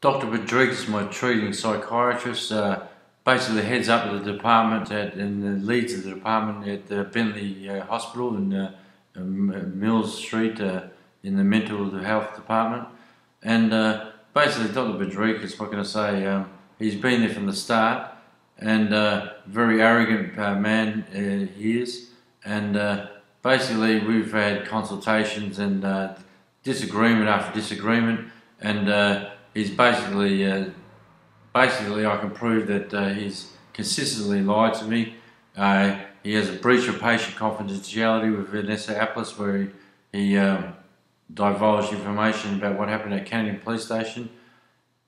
Dr. Budrikis, my treating psychiatrist, basically heads up the department and leads the department at the Bentley Hospital in Mills Street in the mental health department. And basically Dr. Budrikis, what can I say, he's been there from the start, and very arrogant man he is. And basically we've had consultations and disagreement after disagreement, and he's basically I can prove that he's consistently lied to me. He has a breach of patient confidentiality with Vanessa, where he divulged information about what happened at Canning Police Station.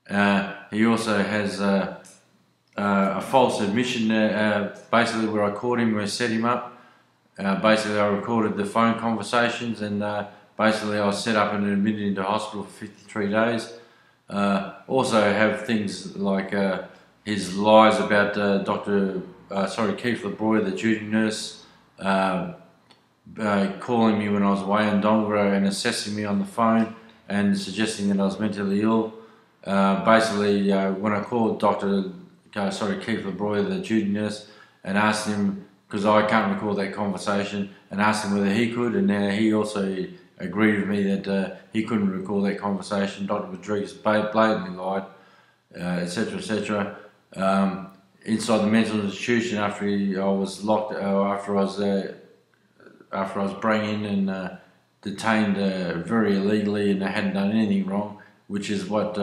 He also has a false admission, basically where I caught him, where I set him up. Basically I recorded the phone conversations, and basically I was set up and admitted into hospital for 53 days. Also have things like his lies about Keith LeBroy, the duty nurse, calling me when I was away in Dongara and assessing me on the phone and suggesting that I was mentally ill. Basically, when I called Keith LeBroy, the duty nurse, and asked him, because I can't recall that conversation, and asked him whether he could, and he also agreed with me that he couldn't recall that conversation. Dr. Budrikis blatantly lied, etc., etc. Inside the mental institution, after I was locked, after I was brought in and detained very illegally, and I hadn't done anything wrong, which is what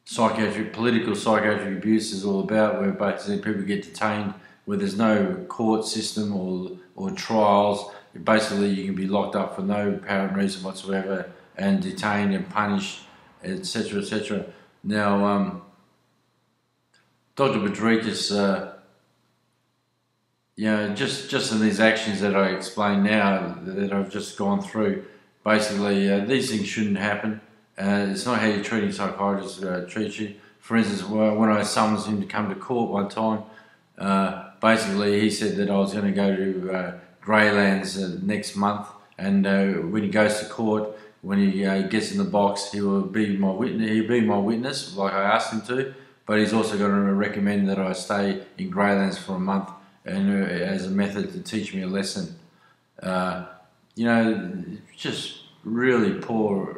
political psychiatric abuse is all about, where basically people get detained where there's no court system or trials. Basically, you can be locked up for no apparent reason whatsoever and detained and punished, etc., etc. Now, Dr. Budrikis, just in these actions that I explain now, that I've just gone through, basically these things shouldn't happen. It's not how your treating psychiatrist treats you. For instance, when I summoned him to come to court one time, basically he said that I was going to go to Greylands next month, and when he goes to court, when he gets in the box, he will be my witness. He'll be my witness, like I asked him to. But he's also going to recommend that I stay in Greylands for a month, and as a method to teach me a lesson. Just really poor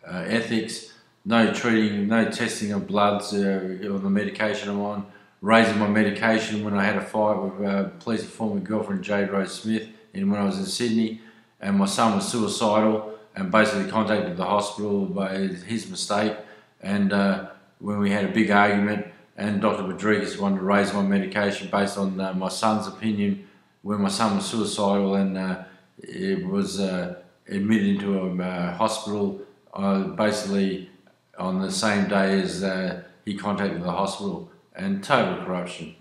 ethics. No treating, no testing of bloods on the medication I'm on. Raising my medication when I had a fight with police informant girlfriend Jade Rose Smith when I was in Sydney, and my son was suicidal and basically contacted the hospital by his mistake. And when we had a big argument, and Dr. Budrikis wanted to raise my medication based on my son's opinion when my son was suicidal, and it was admitted into a hospital basically on the same day as he contacted the hospital. And total corruption.